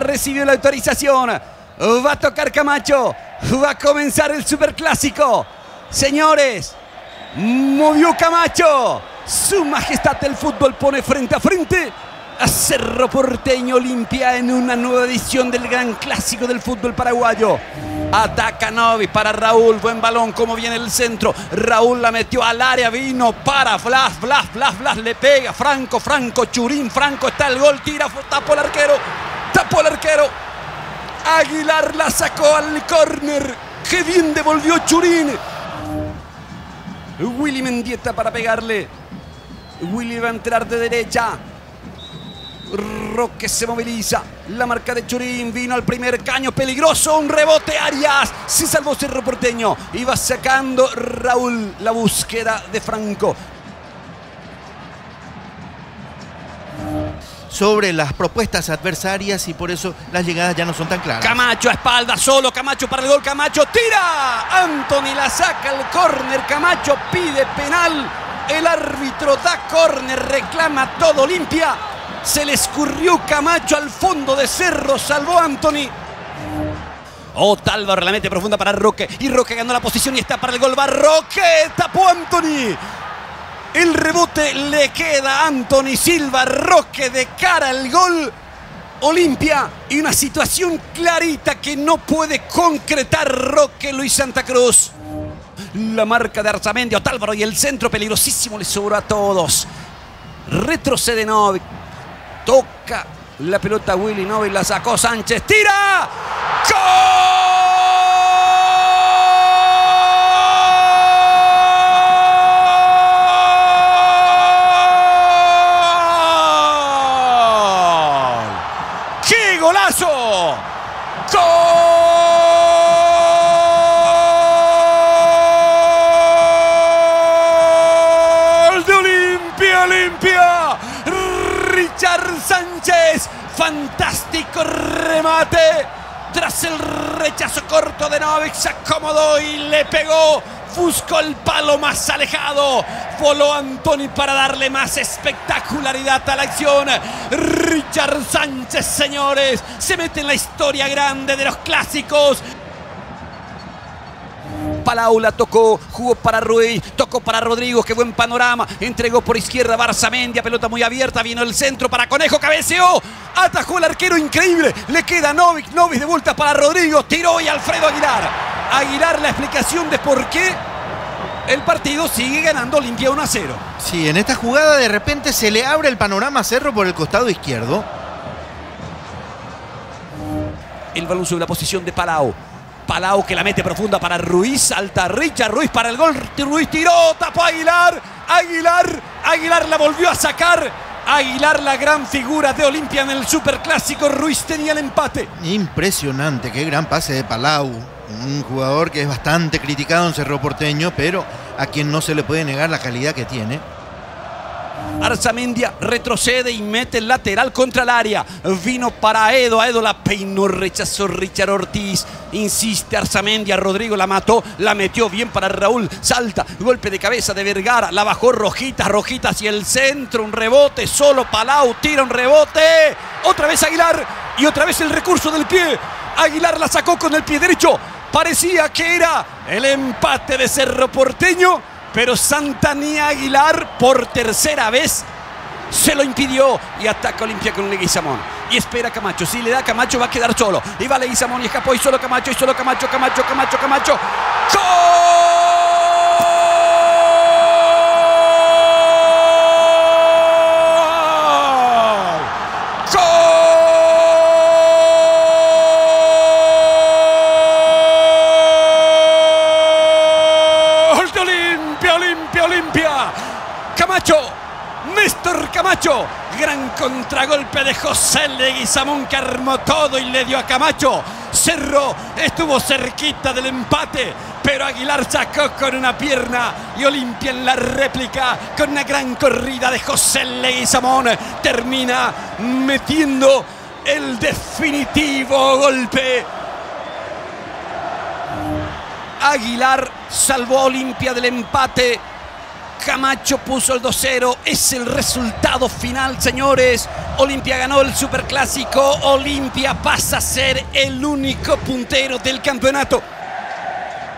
Recibió la autorización. Va a tocar Camacho. Va a comenzar el superclásico. Señores, movió Camacho. Su majestad del fútbol pone frente a frente a Cerro Porteño Olimpia en una nueva edición del gran clásico del fútbol paraguayo. Ataca Novi para Raúl, buen balón, como viene el centro. Raúl la metió al área, vino para Blas, le pega Franco, Churín, Franco, está el gol, tira, tapó el arquero. Aguilar la sacó al córner. Qué bien devolvió Churín. Willy Mendieta para pegarle. Willy va a entrar de derecha. Roque se moviliza. La marca de Churín. Vino al primer caño. Peligroso. Un rebote. Arias. Se salvó Cerro Porteño. Iba sacando Raúl. La búsqueda de Franco. Sobre las propuestas adversarias y por eso las llegadas ya no son tan claras. Camacho a espalda, solo Camacho para el gol. Camacho tira. Anthony la saca al córner. Camacho pide penal. El árbitro da córner. Reclama todo Olimpia. Se le escurrió Camacho al fondo de Cerro. Salvó Anthony. Otálvaro la mete profunda para Roque. Y Roque ganó la posición y está para el gol. Va Roque. Tapó Anthony. El rebote le queda a Anthony Silva. Roque de cara al gol. Olimpia y una situación clarita que no puede concretar Roque Luis Santa Cruz. La marca de Arzamendi, Otálvaro y el centro peligrosísimo le sobró a todos. Retrocede Novi. Toca la pelota Willy Novi, la sacó Sánchez. ¡Tira! ¡Gol! ¡Qué golazo! ¡Gol de Olimpia! Richard Sánchez. Fantástico remate. Tras el rechazo corto de Novik, se acomodó y le pegó. Buscó el palo más alejado. Voló Anthony para darle más espectacularidad a la acción. Richard Sánchez, señores, se mete en la historia grande de los clásicos. Palau la tocó, jugó para Ruiz, tocó para Rodrigo, qué buen panorama, entregó por izquierda Barzamendi, pelota muy abierta, vino el centro para Conejo, cabeceó, atajó el arquero, increíble, le queda Novik de vuelta para Rodrigo, tiró y Alfredo Aguilar la explicación de por qué el partido sigue ganando Olimpia 1-0. Sí, en esta jugada de repente se le abre el panorama a Cerro por el costado izquierdo. El balón sobre la posición de Palau que la mete profunda para Ruiz, salta Richard Ruiz para el gol, Ruiz tiró, tapó a Aguilar la volvió a sacar. Aguilar, la gran figura de Olimpia en el superclásico. Ruiz tenía el empate. Impresionante, qué gran pase de Palau. Un jugador que es bastante criticado en Cerro Porteño, pero a quien no se le puede negar la calidad que tiene. Arzamendia retrocede y mete el lateral contra el área. Vino para Edo. A Edo la peinó, rechazó Richard Ortiz. Insiste Arzamendia. Rodrigo la mató. La metió bien para Raúl. Salta. Golpe de cabeza de Vergara. La bajó Rojita hacia el centro. Un rebote. Solo Palau. Tira un rebote. Otra vez Aguilar. Y otra vez el recurso del pie. Aguilar la sacó con el pie derecho. Parecía que era el empate de Cerro Porteño. Pero Santanía Aguilar por tercera vez se lo impidió y ataca Olimpia con Leguizamón. Y espera Camacho. Si le da Camacho va a quedar solo. Y va Leguizamón y escapó y solo Camacho. ¡Gol! Olimpia. Camacho, Néstor Camacho. Gran contragolpe de José Leguizamón que armó todo y le dio a Camacho. Cerro estuvo cerquita del empate, pero Aguilar sacó con una pierna y Olimpia en la réplica con una gran corrida de José Leguizamón termina metiendo el definitivo golpe. Aguilar salvó a Olimpia del empate Camacho puso el 2-0. Es el resultado final, señores. Olimpia ganó el Superclásico. Olimpia pasa a ser el único puntero del campeonato.